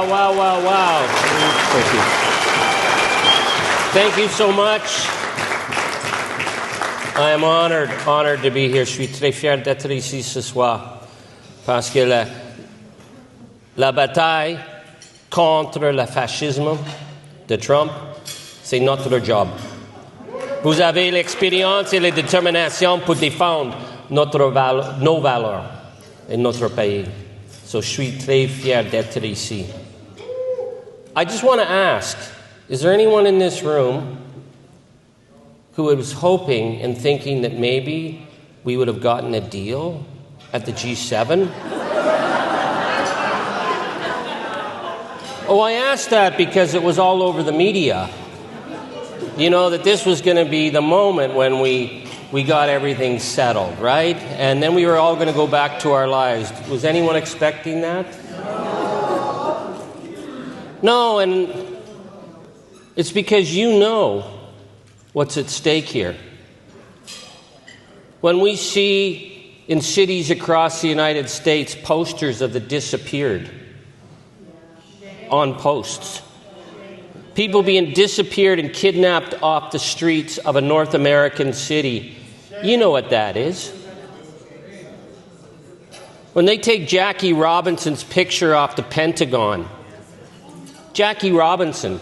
wow. Thank you. Thank you so much. I am honored to be here. Je suis très fier d'être ici ce soir parce que la bataille contre le fascisme de Trump, c'est notre job. Vous avez l'expérience et la détermination pour défendre nos valeurs et notre pays. So je suis très fier d'être ici. I just want to ask, is there anyone in this room who was hoping and thinking that maybe we would have gotten a deal at the G7? Oh, I asked that because it was all over the media. You know, that this was going to be the moment when we got everything settled, right? And then we were all going to go back to our lives. Was anyone expecting that? No, and it's because you know what's at stake here. When we see in cities across the United States posters of the disappeared on posts, people being disappeared and kidnapped off the streets of a North American city, you know what that is. When they take Jackie Robinson's picture off the Pentagon, Jackie Robinson,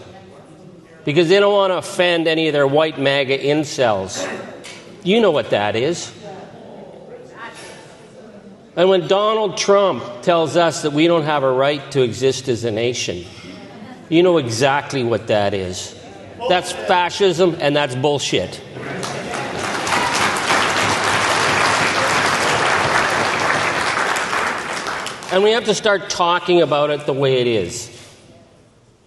because they don't want to offend any of their white MAGA incels. You know what that is. And when Donald Trump tells us that we don't have a right to exist as a nation, you know exactly what that is. That's fascism, and that's bullshit. And we have to start talking about it the way it is.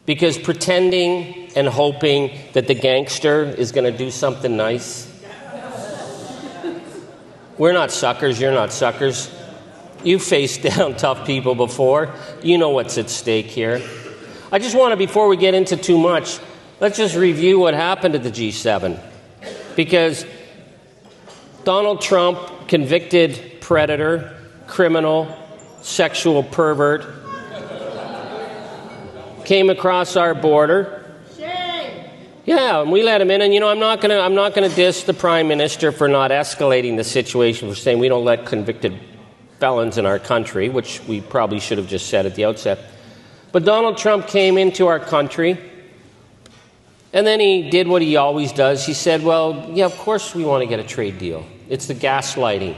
Because pretending and hoping that the gangster is going to do something nice. We're not suckers, you're not suckers. You've faced down tough people before. You know what's at stake here. I just want to, before we get into too much, let's just review what happened at the G7. Because Donald Trump, convicted predator, criminal, sexual pervert, came across our border. Yeah, and we let him in. And, you know, I'm not going to diss the Prime Minister for not escalating the situation, for saying we don't let convicted felons in our country, which we probably should have just said at the outset. But Donald Trump came into our country, and then he did what he always does. He said, well, yeah, of course we want to get a trade deal. It's the gaslighting.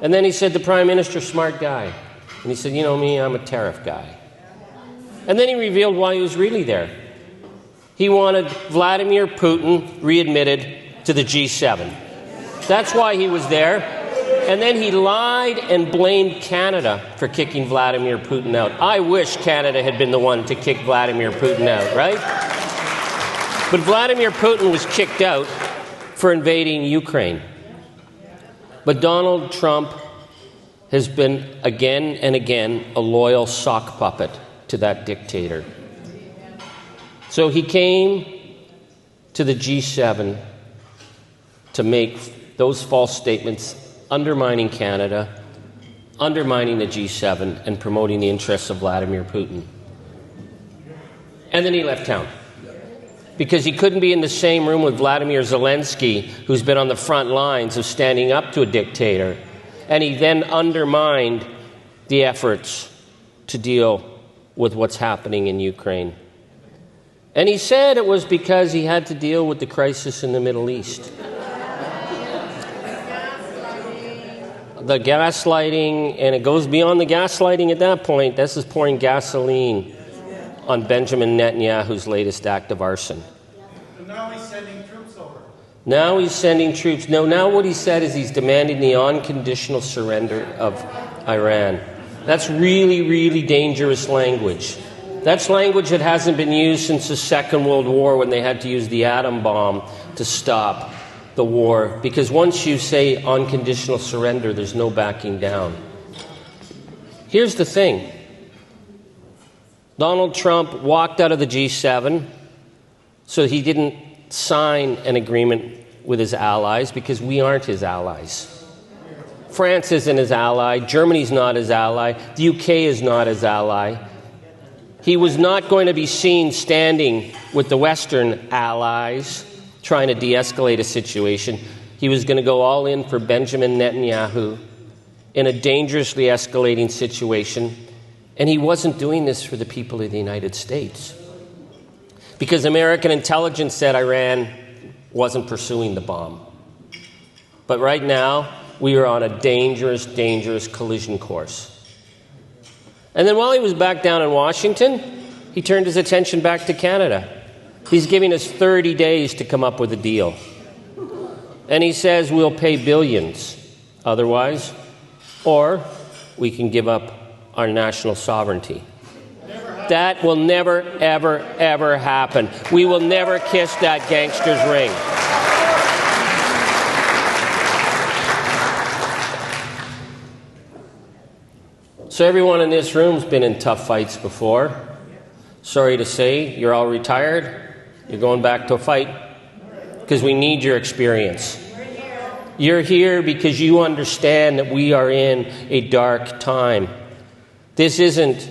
And then he said, the Prime Minister, smart guy. And he said, you know me, I'm a tariff guy. And then he revealed why he was really there. He wanted Vladimir Putin readmitted to the G7. That's why he was there. And then he lied and blamed Canada for kicking Vladimir Putin out. I wish Canada had been the one to kick Vladimir Putin out, right? But Vladimir Putin was kicked out for invading Ukraine. But Donald Trump has been again and again a loyal sock puppet to that dictator. So he came to the G7 to make those false statements, undermining Canada, undermining the G7, and promoting the interests of Vladimir Putin. And then he left town. Because he couldn't be in the same room with Vladimir Zelensky, who's been on the front lines of standing up to a dictator. And he then undermined the efforts to deal with what's happening in Ukraine. And he said it was because he had to deal with the crisis in the Middle East. The gaslighting, and it goes beyond the gaslighting at that point. This is pouring gasoline on Benjamin Netanyahu's latest act of arson. But now he's sending troops over. Now he's sending troops. No, now what he said is he's demanding the unconditional surrender of Iran. That's really, really dangerous language. That's language that hasn't been used since the Second World War, when they had to use the atom bomb to stop the war. Because once you say unconditional surrender, there's no backing down. Here's the thing. Donald Trump walked out of the G7, so he didn't sign an agreement with his allies, because we aren't his allies. France isn't his ally. Germany's not his ally. The UK is not his ally. He was not going to be seen standing with the Western allies trying to de-escalate a situation. He was going to go all in for Benjamin Netanyahu in a dangerously escalating situation. And he wasn't doing this for the people of the United States. Because American intelligence said Iran wasn't pursuing the bomb. But right now, we are on a dangerous, dangerous collision course. And then while he was back down in Washington, he turned his attention back to Canada. He's giving us 30 days to come up with a deal. And he says we'll pay billions otherwise, or we can give up our national sovereignty. That will never, ever, ever happen. We will never kiss that gangster's ring. So everyone in this room's been in tough fights before. Sorry to say, you're all retired. You're going back to a fight because we need your experience. You're here because you understand that we are in a dark time. This isn't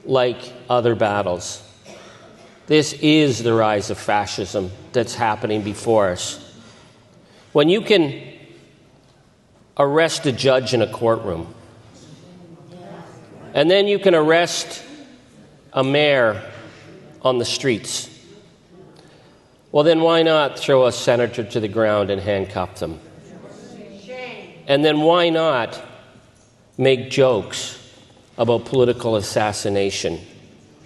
like other battles. This is the rise of fascism that's happening before us. When you can arrest a judge in a courtroom, and then you can arrest a mayor on the streets, well, then why not throw a senator to the ground and handcuff them? And then why not make jokes about political assassination,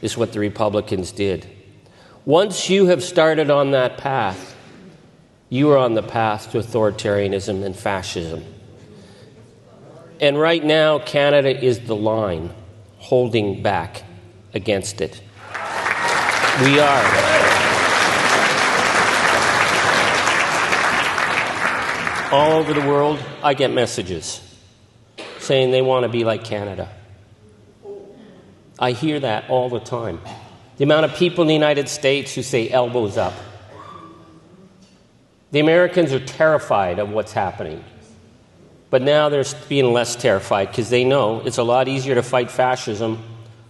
is what the Republicans did. Once you have started on that path, you are on the path to authoritarianism and fascism. And right now, Canada is the line holding back against it. We are. All over the world, I get messages saying they want to be like Canada. I hear that all the time. The amount of people in the United States who say elbows up. The Americans are terrified of what's happening. But now they're being less terrified because they know it's a lot easier to fight fascism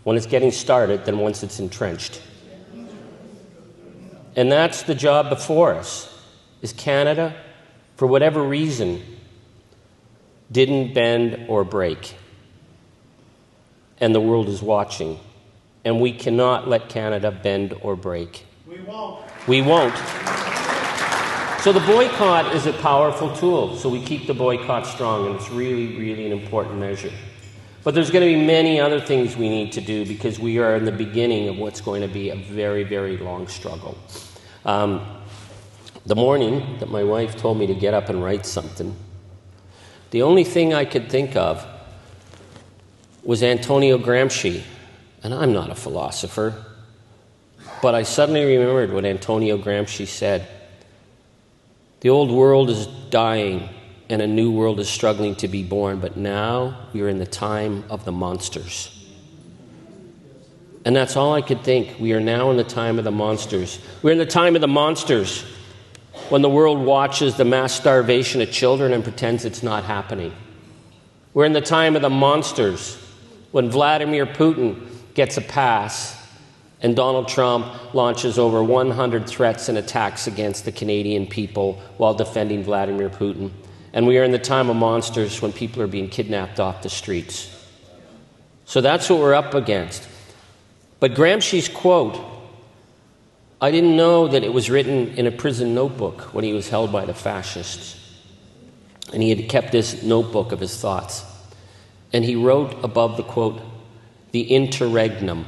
when it's getting started than once it's entrenched. And that's the job before us, is Canada, for whatever reason, didn't bend or break. And the world is watching. And we cannot let Canada bend or break. We won't. We won't. So the boycott is a powerful tool. So we keep the boycott strong, and it's really, really an important measure. But there's going to be many other things we need to do because we are in the beginning of what's going to be a very, very long struggle. The morning that my wife told me to get up and write something, the only thing I could think of was Antonio Gramsci. And I'm not a philosopher, but I suddenly remembered what Antonio Gramsci said. The old world is dying and a new world is struggling to be born, but now we are in the time of the monsters. And that's all I could think. We are now in the time of the monsters. We're in the time of the monsters when the world watches the mass starvation of children and pretends it's not happening. We're in the time of the monsters when Vladimir Putin gets a pass and Donald Trump launches over 100 threats and attacks against the Canadian people while defending Vladimir Putin. And we are in the time of monsters when people are being kidnapped off the streets. So that's what we're up against. But Gramsci's quote, I didn't know that it was written in a prison notebook when he was held by the fascists. And he had kept this notebook of his thoughts. And he wrote above the quote, the interregnum.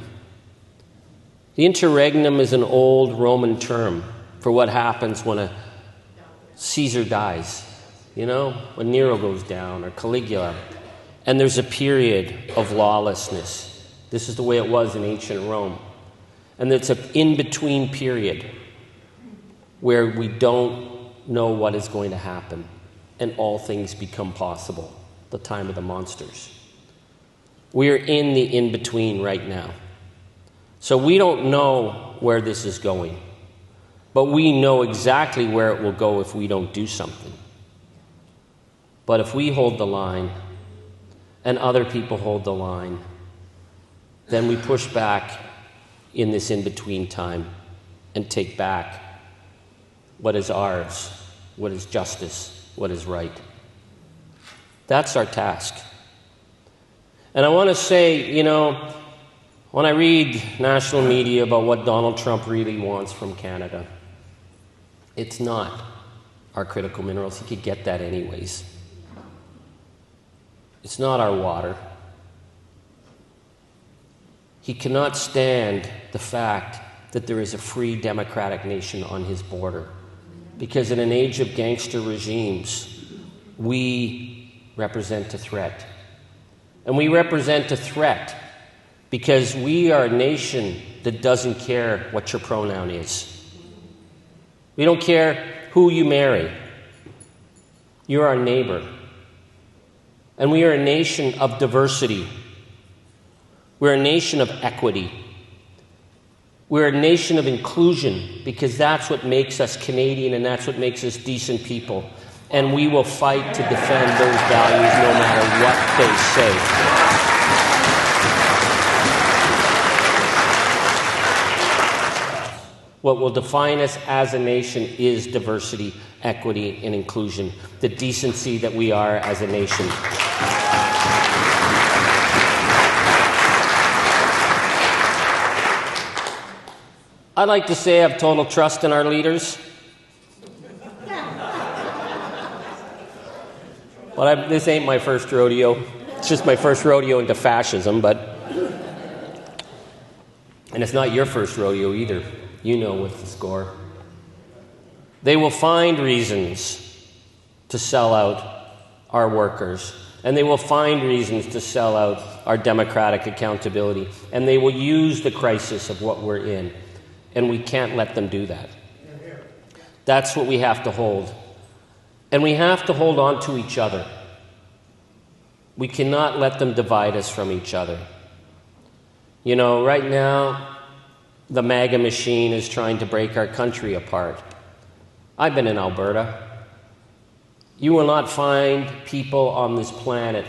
The interregnum is an old Roman term for what happens when a Caesar dies. You know, when Nero goes down or Caligula. And there's a period of lawlessness. This is the way it was in ancient Rome. And it's an in-between period where we don't know what is going to happen. And all things become possible. The time of the monsters. We're in the in-between right now. So we don't know where this is going. But we know exactly where it will go if we don't do something. But if we hold the line, and other people hold the line, then we push back in this in-between time and take back what is ours, what is justice, what is right. That's our task. And I want to say, when I read national media about what Donald Trump really wants from Canada, it's not our critical minerals. He could get that anyways. It's not our water. He cannot stand the fact that there is a free democratic nation on his border. Because in an age of gangster regimes, we represent a threat. And we represent a threat because we are a nation that doesn't care what your pronoun is. We don't care who you marry. You're our neighbor. And we are a nation of diversity. We're a nation of equity. We're a nation of inclusion because that's what makes us Canadian and that's what makes us decent people. And we will fight to defend those values no matter what they say. What will define us as a nation is diversity, equity, and inclusion, the decency that we are as a nation. I'd like to say I have total trust in our leaders. Well, this ain't my first rodeo. It's just my first rodeo into fascism, and it's not your first rodeo either. You know what's the score. They will find reasons to sell out our workers, and they will find reasons to sell out our democratic accountability, and they will use the crisis of what we're in, and we can't let them do that. That's what we have to hold. And we have to hold on to each other. We cannot let them divide us from each other. Right now, the MAGA machine is trying to break our country apart. I've been in Alberta. You will not find people on this planet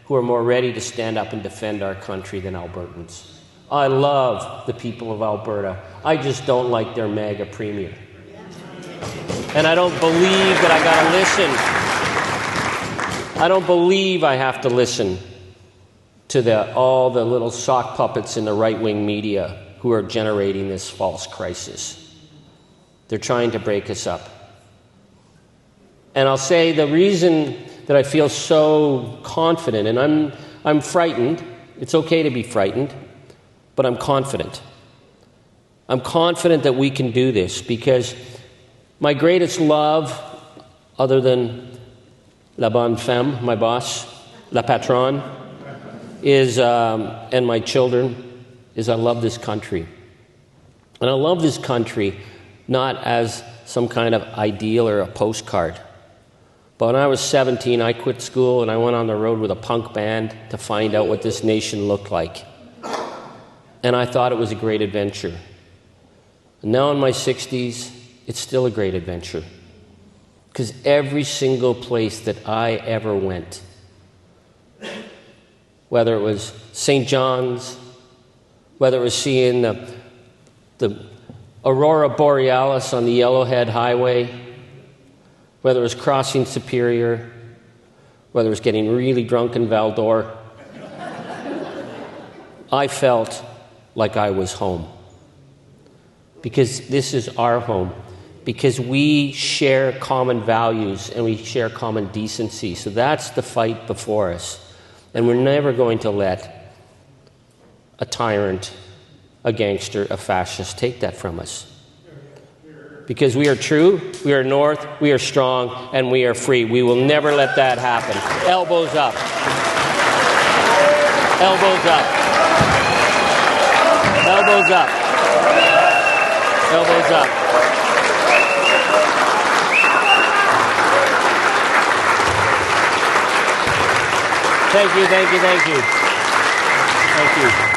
who are more ready to stand up and defend our country than Albertans. I love the people of Alberta. I just don't like their MAGA premier. And I don't believe that I got to listen. I don't believe I have to listen to all the little sock puppets in the right-wing media who are generating this false crisis. They're trying to break us up. And I'll say the reason that I feel so confident, and I'm frightened. It's okay to be frightened, but I'm confident. I'm confident that we can do this because my greatest love, other than la bonne femme, my boss, la patronne, is, and my children, is I love this country. And I love this country not as some kind of ideal or a postcard. But when I was 17, I quit school and I went on the road with a punk band to find out what this nation looked like. And I thought it was a great adventure. And now in my 60s, it's still a great adventure. Because every single place that I ever went, whether it was St. John's, whether it was seeing the Aurora Borealis on the Yellowhead Highway, whether it was crossing Superior, whether it was getting really drunk in Val-d'Or, I felt like I was home. Because this is our home. Because we share common values and we share common decency. So that's the fight before us. And we're never going to let a tyrant, a gangster, a fascist take that from us. Because we are true, we are North, we are strong, and we are free. We will never let that happen. Elbows up. Elbows up. Elbows up. Elbows up. Thank you, thank you, thank you. Thank you.